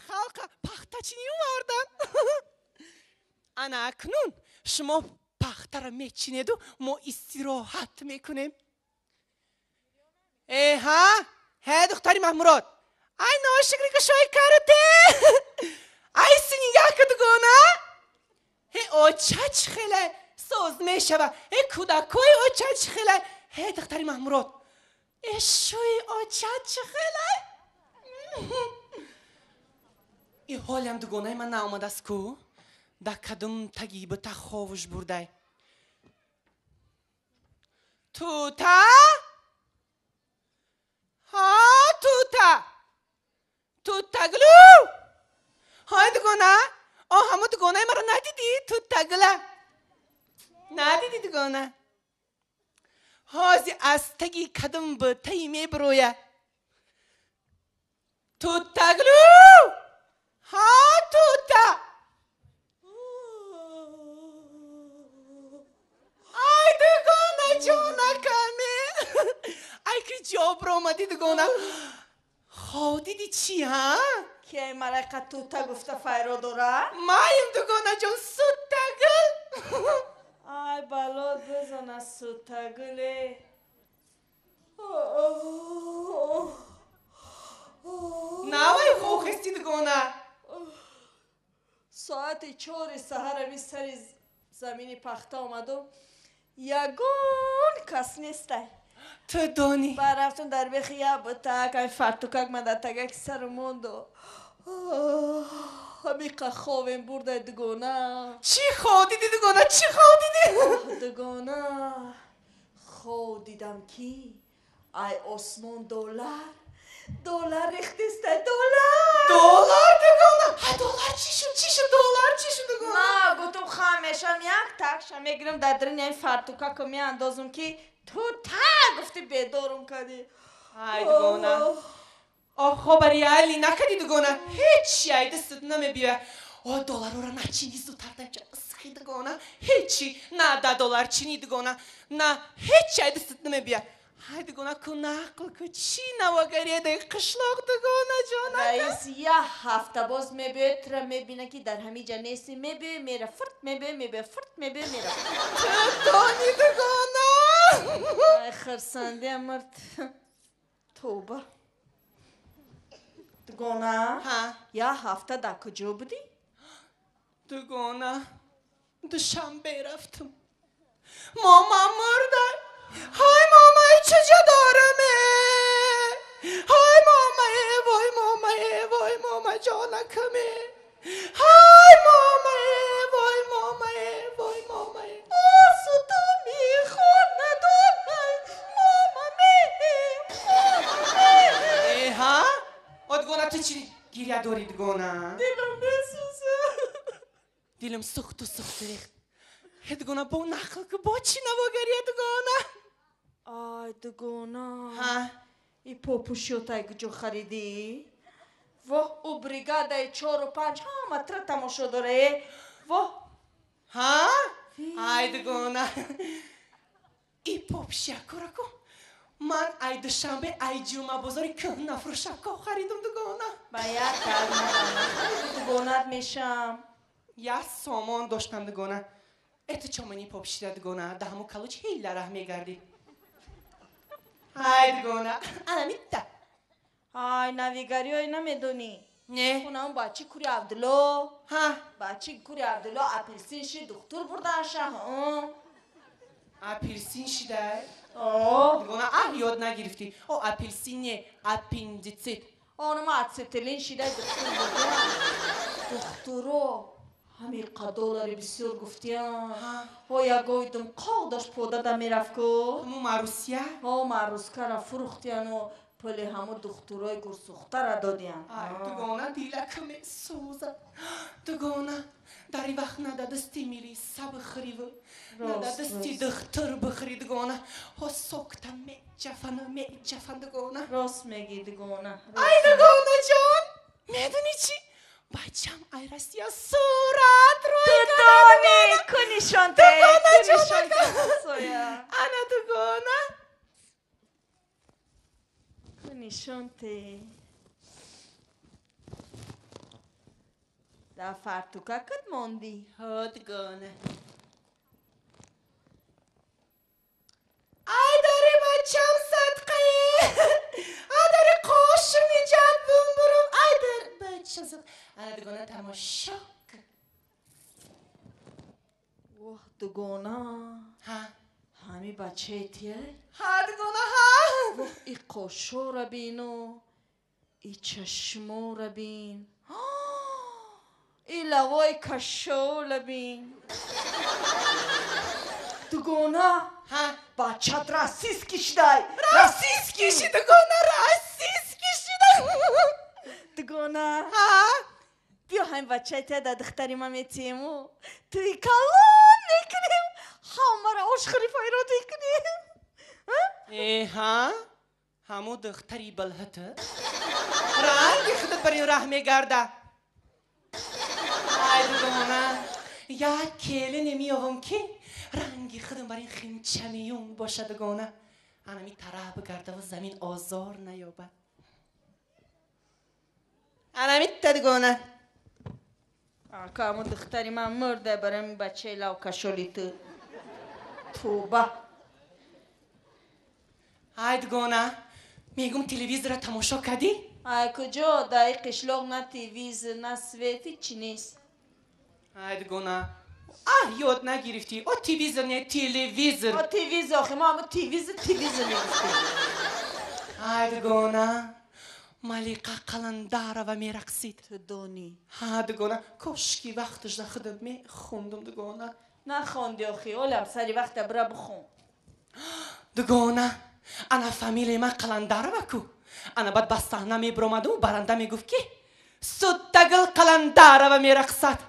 خلق پختچینی اومردن. انا اکنون شما پخته را میچینید و ما استراحت میکنیم. ها دختری محمورات ای ناشکری که شوی کرده ای سینگه کدگونه او چچ خیلی سوز میشوه کودکوی او چچ خیلی دختری محمورات شوی او چچ خیلی این حالی هم دگونه من نامده است کو در کدوم تگیب تا خوش برده توتا توتا گلو های دگونه همه دگونه مرا ندیدی توتا گله ندیدی دگونه هازی از تگی کدوم به تایی می برویه توتا گلو توتا ای دگونه جانه کمی ای که جاب را آمدی دگونه دیدی چی ها؟ که مرقه توتا گفته فیرا داره؟ مایم دگونه جان سوتگل ای بلاد بزنه سوتگله نوای خوخستی دگونه ساعت 4 سحر می سر زمین پخته آمدم یگون کس نیسته تو دانی برفتم در بخیه بوده که فرتوکک من در تگک سر موندو همیقه خوابم برده دگونه چی خواه دیدی دگونه چی خواه دیدی دگونه خواه دیدم کی ای آسمان دولار ریختسته دولار دگونه دولار چی شد دولار چی شد دگونه نه گفتم خامشم یک تکشم میگیرم در درین این فرتوکک می اندازم که تو گفتی بیدارم کردی ای دگونه خبری علی نکردی دگونه هیچی ای دستت نمیبیه دلار را نچینی زودتر در سخی دگونه هیچی نه $10 چینی دگونه نه هیچی ای دستت نمیبیه های دگونه که نقل که چی نواگریه در قشلاق دگونه جانه رئیس یه هفته باز میبیه تره میبینه که در همین جا نیستی میبیه میره فرد میبیه فرد میبیه میره تو دانی دگونه خرسنده مرد توبه دگونه یه هفته در کجا بودی؟ دگونه دوشنبه رفتم ماما مرده های ماما چجا دارمه های ماما وای ماما جانکمه های ماما وای ماما سوتا میخور ندارم ماما ها دگونه تو چی گیریه داری دگونه دلم بسوزه دلم سخت ریخت دگونه با نقل که با چی نواگریه دگونه آی دگونه ای پاپوشیو تای کجا خریدی؟ او بریگاده 4 و 5 همه تره تماشا داره ای دگونه ای پاپوشیه کارکو من ای دوشنبه ای جمعه بازاری که نفروشکا خریدم دگونه با یک دگونت میشم یه سامان داشتم دگونه اتو چامنی پاپوشیده دگونه ده همو کلوچ هیل ره میگردی های دگونه انا میده های نویگری های نمیدونی نه اونم بچه کوری عبدالله ها بچه کوری عبدالله اپلسینشی دکتر بردنشه اپلسین شده دگونه یاد نگرفتی اپلسین نه اپندیسیت آنم اتستلین شده دکتر بردن دکترو همین $1 بسیار گفتیم یگویدم قاق داشت پوده دا میرفت که همون معروسیه معروس کرا فروختین و پلی همون دخترای گرسوخته را دادیم دگونه دیلک می سوزد دگونه در این وقت نه دستی میری سب خریو نه دستی دختر بخری دگونه سوکتا می جفن دگونه راست میگی دگونه ای دگونه جان میدونی چی؟ بچم ای راستی صورت روی دانی کنیشانته انا دگونه کنیشانته در فرتوککت موندی هدگونه ای داری بچم صدقه ای داری قاشم ایجاد بوم ای داری بچم صدقه انا دگونه تماشا واه دگونه ها همی بچه تیه ها دگونه ها واه ای قاشو را بینو ای چشمو را بین ای لوای کشو را بین دگونه ها بچت راسیس کشیدای راسیس کشی دگونه راسیس کشیده دگونه ها بیا همین بچه تیه در دختری ما میتیمو توی کلان میکنیم همه را آش خریفای را توی کنیم ها همو دختری بلهته رنگ خودت برای راه میگرده ای دگونه یا کلی نمیاهم که رنگی خودم برای خیم چمیون باشه دگونه انا می طرح بگرده و زمین آزار نیابد انا می دگونه که همون دختری من مرده برای این بچه لو کشولی تو توبه ای دگونه میگم تلویزیون را تماشا کردی؟ ای کجا در این قشلاق نه تیویز نه سویتی چی نیست ای دگونه یاد نگرفتی او تلویزیون نه تلویزیون تیویز آخه ما همون تیویز نیستیم ای دگونه ملیقه قلندر و میرقصید تو دونی ها دگونه کشکی وقتش در خودم میخوندم دگونه نخوندی آخی اولم سری وقت برا بخون دگونه انا فامیلی من قلندر بکو انا بعد به صحنه میبرمد و برنده میگفت که سودتگل قلندر و میرقصد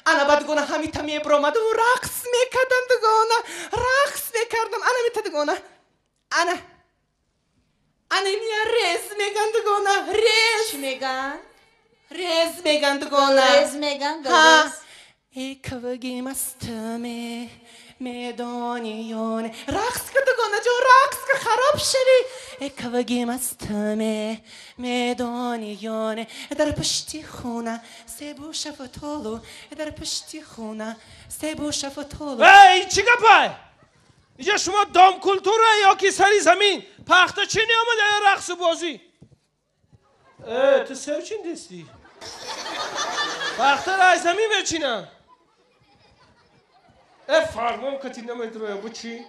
انا بعد دگونه همیتا میبرمد و رقص میکردم دگونه رقص میکردم انا میتا دگونه انا میا ریز میگن دگونه ریز چی میگن؟ ریز میگن دگونه ریز میگن ها گلز ای کوگی مستمه میدانیونه رقص که دگونه جو رقص که خراب شدی ای کوگی مستمه میدانیونه در پشتی خونه سیبو شفتولو در پشتی خونه سیبو شفتولو ای چی گپای اینجا شما دام کلتوره یا کی سری زمین پخته چینی آمده رقص بازی تو سر چین دستی پخته رای زمین بچینم فرمان کتی نمیدروه بو چی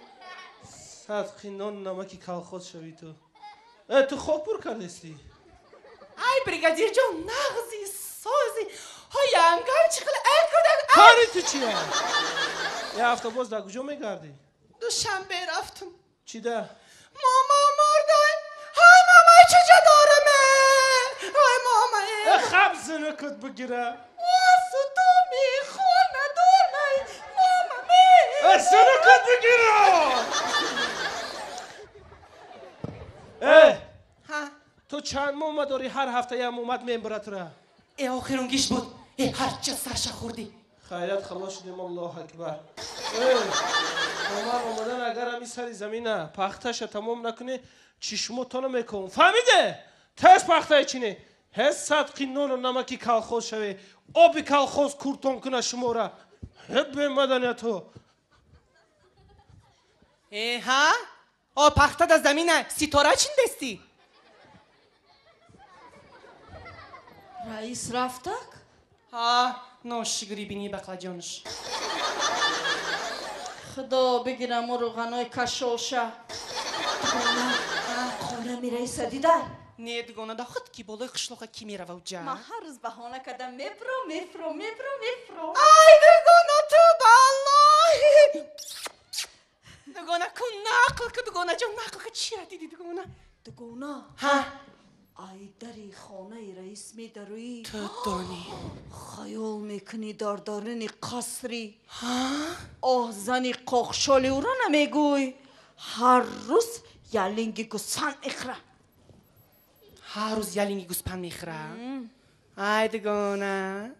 صدقی نان نمکی کلخوز شوی تو خوب پر کردستی ای بریگادیر جو نغزی سازی های انگار چقل ای کدک کاری تو چیه یه هفته باز در کجا میگردی دوشنبه رفتم چی ده ماما مرده های ماما چجا دارمه های ماما خبز نکت بگیره واسه تو میخونه دونه ماما می سنکت بگیره ها تو چند مومد داری هر هفته یه مومد میبرد را ای آخرونگیش بود ای هرچه سرشا خوردی خیرت خلاص شدیم الله اکبر عمر اومدن اگر همی سری زمینه پختش تمام نکنی چشموتانو میکن فهمیده؟ تست پخته چینه هست صدقی نون و نمکی کلخوز شوی آبی کلخوز کورتون کنه شما را به مدنیتو ای ها او پخته در زمینه ستاره چین دستی رئیس رفتک؟ ها نوشگری بینی بقلا جانش خدا بگیرم و روغنای کشوشه خونه می رئیس دیده نه دگونه دا خود کی بولوی قشلوقه کی میره و جا ما هر روز بهانه کردم میفرو ای دگونه تو بالله دگونه کن نقل که دگونه جو نقل که چی را دیدی دگونه دگونه ها ای دری خانه رئیس می دروی تو دانی خیال میکنی داردارنی قصری ها زنی قاقشالی او را نمیگوی هر روز یلینگی گوسفند میخوره هر روز یلینگی گوسپند میخوره ای دگونه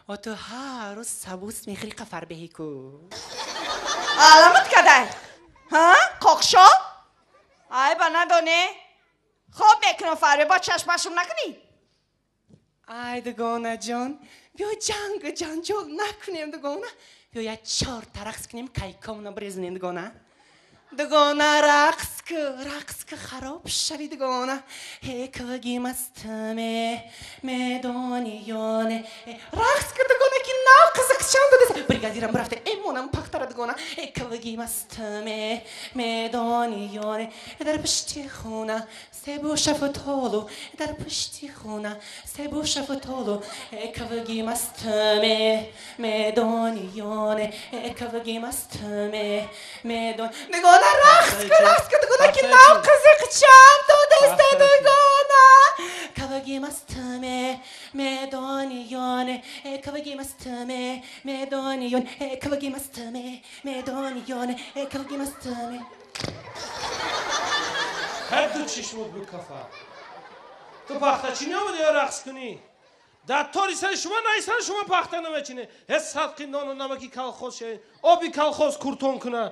و تو هر روز سبوس میخوری قفر بهی کو علامت کده ها قاقشا ای با ندانه خواب میکنم فره با چشمشون نکنی ای دگونه جان بیا جنگ جنجال نکنیم دگونه بیا یه 4 تا رقص کنیم کیکامونو بریزنیم دگونه رقص که خراب شوی دگونه هیکوگی مستمه میدونیونه رقص که دگونه که ناقص چند دست بریگادیرم برفته ایمونم پختر دگونه هیکوگی مستمه میدونیونه در پشتی خونه سبو شفتولو در پشتی خونه سبو شفتولو هیکوگی مستمه میدونیونه هیکوگی مستمه میدون رقص که دگونه که ناقص چند دست دگونه کاوگی مستمه میدونیونه کاوگی مستمه میدونیونه کاوگی مستمه میدونیونه کاوگی مستمه هر دو چشمت بو کفا تو پخته چینی آمده یا رقص کنی در طوری سر شما نه سر شما پخته نمیچینه هست صدقی نان و نمکی کلخوز شد آبی کلخوز کرتون کنه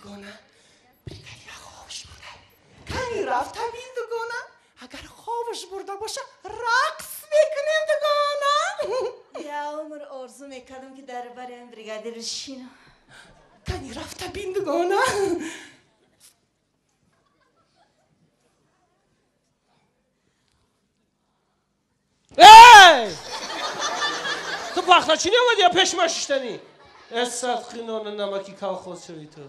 دگونه بریگادیر خوابش برده کنی رفته بین دگونه اگر خوابش برده باشه رقص میکنیم دگونه یا عمر آرزو میکردم که در بریم بریگادیر شینم کنی رفته بین دگونه ای تو پخته چینی آمده یا پشمششتنی از صدقی نان و نمکی کلخوز شدی تو